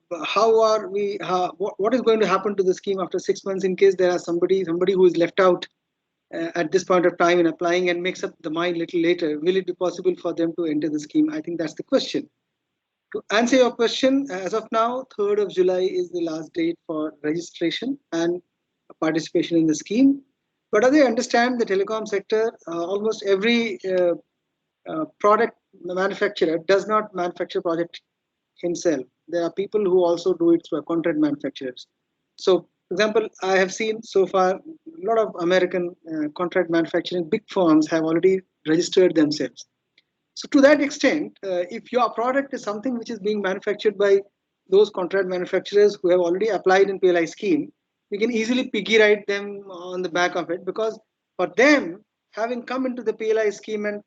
is going to happen to the scheme after 6 months in case there are somebody who is left out at this point of time in applying and makes up the mind a little later. Will it be possible for them to enter the scheme? I think that's the question. To answer your question, as of now, 3rd of July is the last date for registration and participation in the scheme. But as I understand the telecom sector, almost every product manufacturer does not manufacture product himself. There are people who also do it through contract manufacturers. So For example, I have seen so far a lot of American contract manufacturing big firms have already registered themselves. So to that extent, if your product is something which is being manufactured by those contract manufacturers who have already applied in PLI scheme, you can easily piggy ride them on the back of it, because for them, having come into the PLI scheme and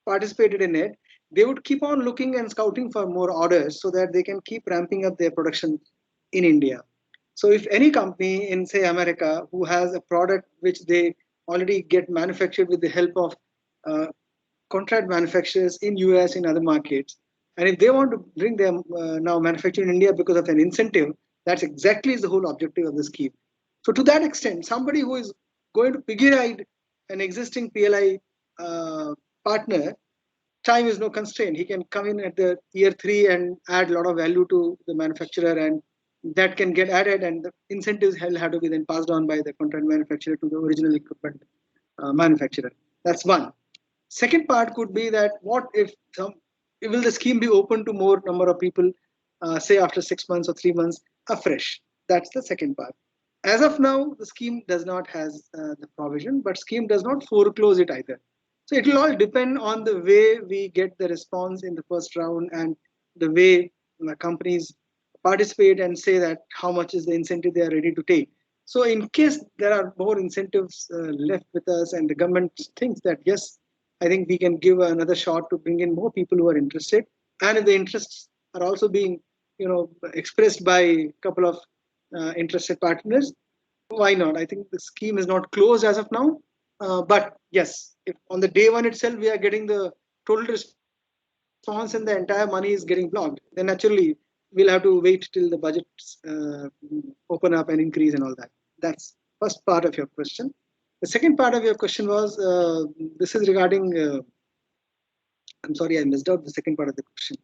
participated in it, they would keep on looking and scouting for more orders so that they can keep ramping up their production in India. So if any company in, say, America, who has a product which they already get manufactured with the help of contract manufacturers in US, in other markets, and if they want to bring them now manufactured in India because of an incentive, that's exactly the whole objective of the scheme. So to that extent, somebody who is going to piggy ride an existing PLI partner, time is no constraint. He can come in at the year 3 and add a lot of value to the manufacturer, and that can get added, and the incentives have to be then passed on by the contract manufacturer to the original equipment manufacturer. That's one. Second part could be that what if will the scheme be open to more number of people, say after 6 months or 3 months afresh? That's the second part. As of now, the scheme does not has the provision, but scheme does not foreclose it either. So it will all depend on the way we get the response in the first round and the way companies participate and say that how much is the incentive they are ready to take. So in case there are more incentives left with us and the government thinks that, yes, I think we can give another shot to bring in more people who are interested. And if the interests are also being, expressed by a couple of interested partners, why not? I think the scheme is not closed as of now. But yes, if on the day one itself we are getting the total response and the entire money is getting blocked, then naturally we'll have to wait till the budgets open up and increase and all that. That's first part of your question. The second part of your question was, this is regarding, I'm sorry, I missed out the second part of the question.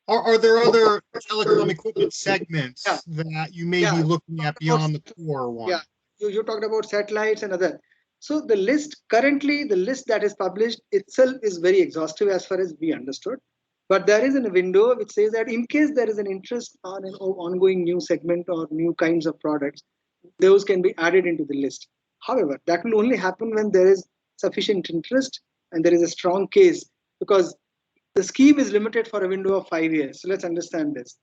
Are there other telecom equipment segments that you may be looking at beyond the core one? Yeah, you talked about satellites and other. So the list, currently the list that is published itself is very exhaustive as far as we understood. But there is a window which says that in case there is an interest on an ongoing new segment or new kinds of products, those can be added into the list. However, that will only happen when there is sufficient interest and there is a strong case, because the scheme is limited for a window of 5 years. So let's understand this.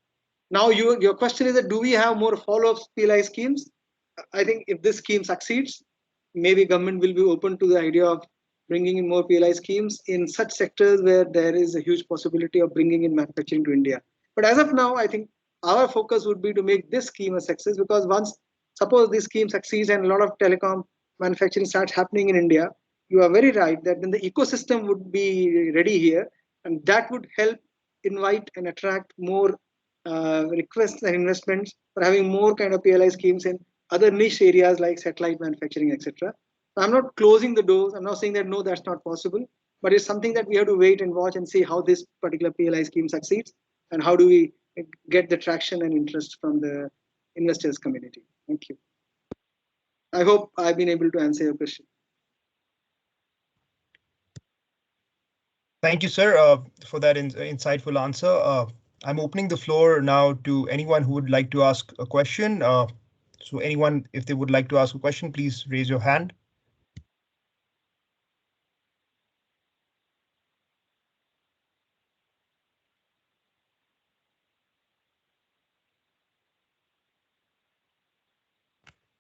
Now, your question is that do we have more follow-up PLI schemes? I think if this scheme succeeds, maybe government will be open to the idea of bringing in more PLI schemes in such sectors where there is a huge possibility of bringing in manufacturing to India. But as of now, I think our focus would be to make this scheme a success, because once, suppose this scheme succeeds and a lot of telecom manufacturing starts happening in India, you are very right that then the ecosystem would be ready here, and that would help invite and attract more requests and investments for having more kind of PLI schemes in other niche areas like satellite manufacturing, etc. I'm not closing the doors. I'm not saying that no, that's not possible, but it's something that we have to wait and watch and see how this particular PLI scheme succeeds and how do we get the traction and interest from the investors community. Thank you. I hope I've been able to answer your question. Thank you, sir, for that insightful answer. I'm opening the floor now to anyone who would like to ask a question. So anyone, if they would like to ask a question, please raise your hand.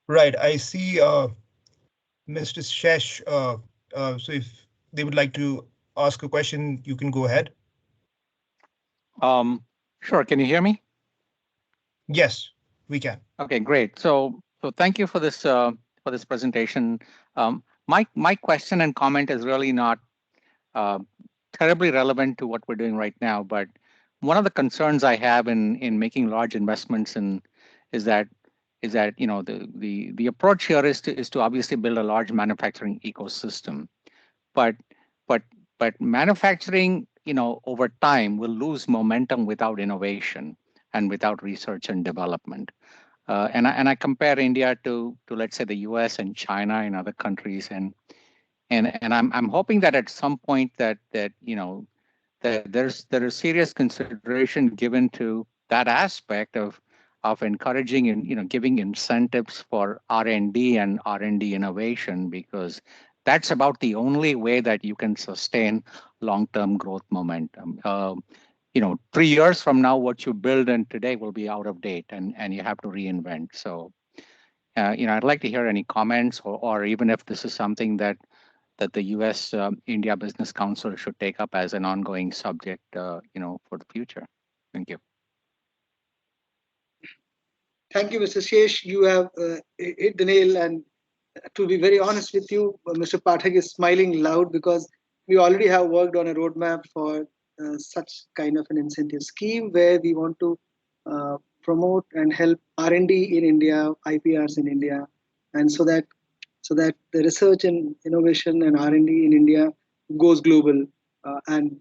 Right, I see Mr. Shesh. So if they would like to ask a question, you can go ahead. Sure. Can you hear me? Yes, we can. Okay, great. So thank you for this presentation. My question and comment is really not terribly relevant to what we're doing right now, but one of the concerns I have in making large investments is that the approach here is to obviously build a large manufacturing ecosystem, but manufacturing over time will lose momentum without innovation and without research and development. And I compare India to let's say the US and China and other countries, and I'm hoping that at some point that there is serious consideration given to that aspect of of encouraging and giving incentives for R&D and R&D innovation, because that's about the only way that you can sustain long-term growth momentum. 3 years from now, what you build in today will be out of date, and you have to reinvent. So, I'd like to hear any comments, or even if this is something that the U.S. India Business Council should take up as an ongoing subject, for the future. Thank you. Thank you, Mr. Shesh. You have hit the nail. And to be very honest with you, Mr. Pathak is smiling loud because we already have worked on a roadmap for such kind of an incentive scheme where we want to promote and help R&D in India, IPRs in India, and so that the research and innovation and R&D in India goes global. And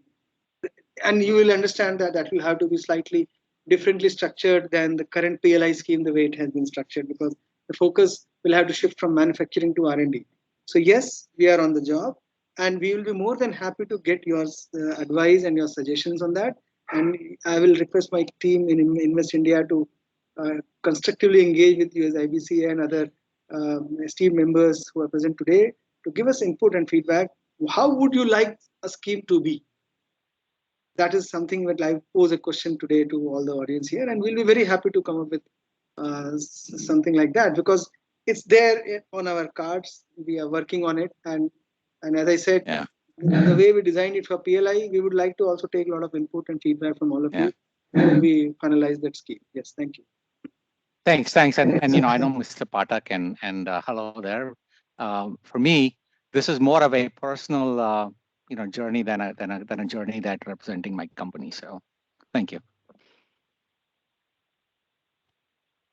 you will understand that will have to be slightly differently structured than the current PLI scheme, the way it has been structured, because the focus will have to shift from manufacturing to R&D. So yes, we are on the job, and we will be more than happy to get your advice and your suggestions on that. And I will request my team in Invest India to constructively engage with you as IBC and other esteemed members who are present today to give us input and feedback. How would you like a scheme to be? That is something that I pose a question today to all the audience here, and we'll be very happy to come up with something like that, because it's there on our cards. We are working on it, and as I said, the way we designed it for PLI, we would like to also take a lot of input and feedback from all of you when we finalize that scheme. Yes, thank you. Thanks, and I know Mr. Pathak and hello there. For me, this is more of a personal journey than a journey that representing my company. So, thank you.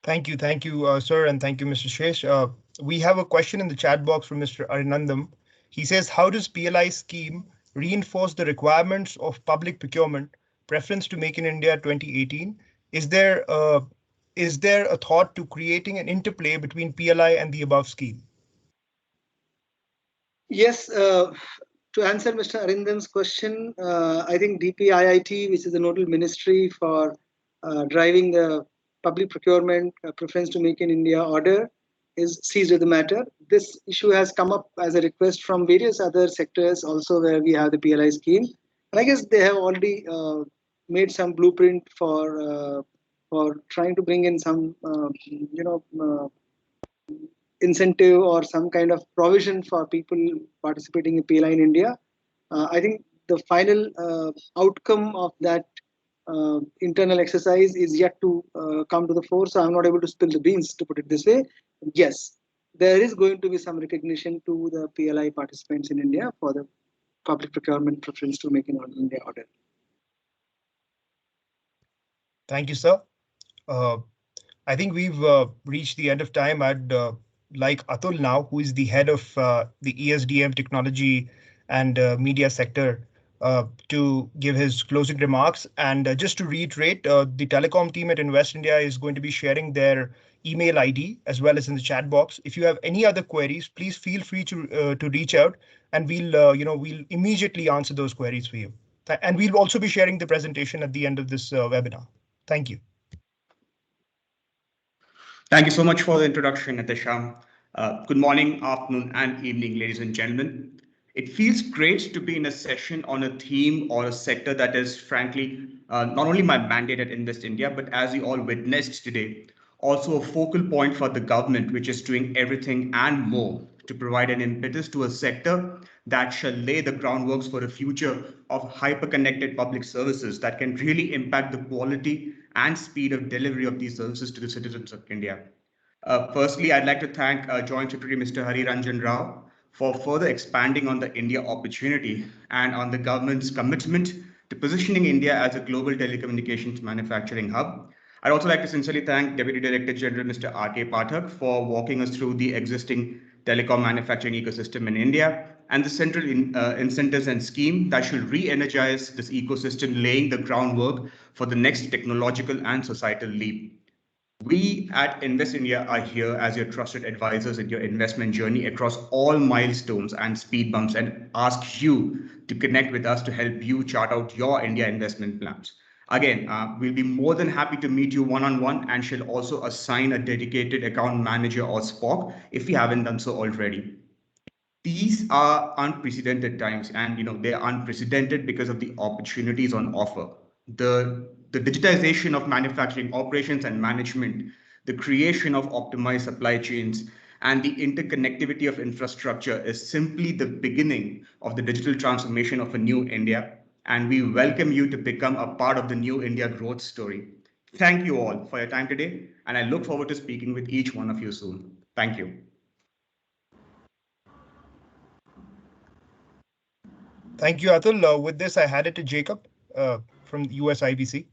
Thank you, sir, and thank you, Mr. Shesh. We have a question in the chat box from Mr. Arinandam. He says, how does PLI scheme reinforce the requirements of public procurement, preference to Make in India 2018? Is there a thought to creating an interplay between PLI and the above scheme? Yes, to answer Mr. Arindam's question, I think DPIIT, which is the nodal ministry for driving the public procurement preference to Make in India order, is seized with the matter. This issue has come up as a request from various other sectors also where we have the PLI scheme. And I guess they have already made some blueprint for trying to bring in some, incentive or some kind of provision for people participating in PLI in India. I think the final outcome of that internal exercise is yet to come to the fore, so I'm not able to spill the beans, to put it this way. Yes, there is going to be some recognition to the PLI participants in India for the public procurement preference to Make in India order. Thank you, sir. I think we've reached the end of time. I'd like Atul now, who is the head of the ESDM technology and media sector, to give his closing remarks. And just to reiterate, the telecom team at Invest India is going to be sharing their email ID as well as in the chat box. If you have any other queries, please feel free to reach out, and we'll immediately answer those queries for you. And we'll also be sharing the presentation at the end of this webinar. Thank you. Thank you so much for the introduction, Natasha. Good morning, afternoon, and evening, ladies and gentlemen. It feels great to be in a session on a theme or a sector that is, frankly, not only my mandate at Invest India, but as you all witnessed today, also a focal point for the government, which is doing everything and more to provide an impetus to a sector that shall lay the groundworks for a future of hyper-connected public services that can really impact the quality and speed of delivery of these services to the citizens of India. Firstly, I'd like to thank Joint Secretary Mr. Hari Ranjan Rao for further expanding on the India opportunity and on the government's commitment to positioning India as a global telecommunications manufacturing hub. I'd also like to sincerely thank Deputy Director General Mr. R.K. Pathak for walking us through the existing telecom manufacturing ecosystem in India and the central incentives and scheme that should re-energize this ecosystem, laying the groundwork for the next technological and societal leap. We at Invest India are here as your trusted advisors in your investment journey across all milestones and speed bumps, and ask you to connect with us to help you chart out your India investment plans. Again, we'll be more than happy to meet you one-on-one and shall also assign a dedicated account manager or SPOC if we haven't done so already. These are unprecedented times, and they are unprecedented because of the opportunities on offer. The digitization of manufacturing operations and management, the creation of optimized supply chains, and the interconnectivity of infrastructure is simply the beginning of the digital transformation of a new India. And we welcome you to become a part of the new India growth story. Thank you all for your time today, and I look forward to speaking with each one of you soon. Thank you. Thank you, Atul. With this, I hand it to Jacob from US IBC.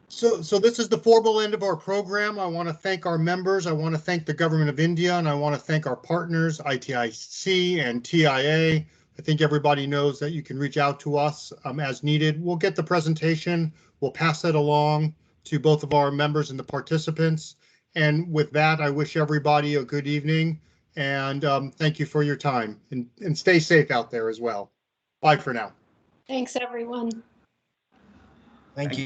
So this is the formal end of our program. I want to thank our members. I want to thank the Government of India, and I want to thank our partners, ITIC and TIA. I think everybody knows that you can reach out to us as needed. We'll get the presentation. We'll pass that along to both of our members and the participants. And with that, I wish everybody a good evening, and thank you for your time, and stay safe out there as well. Bye for now. Thanks, everyone. Thank you.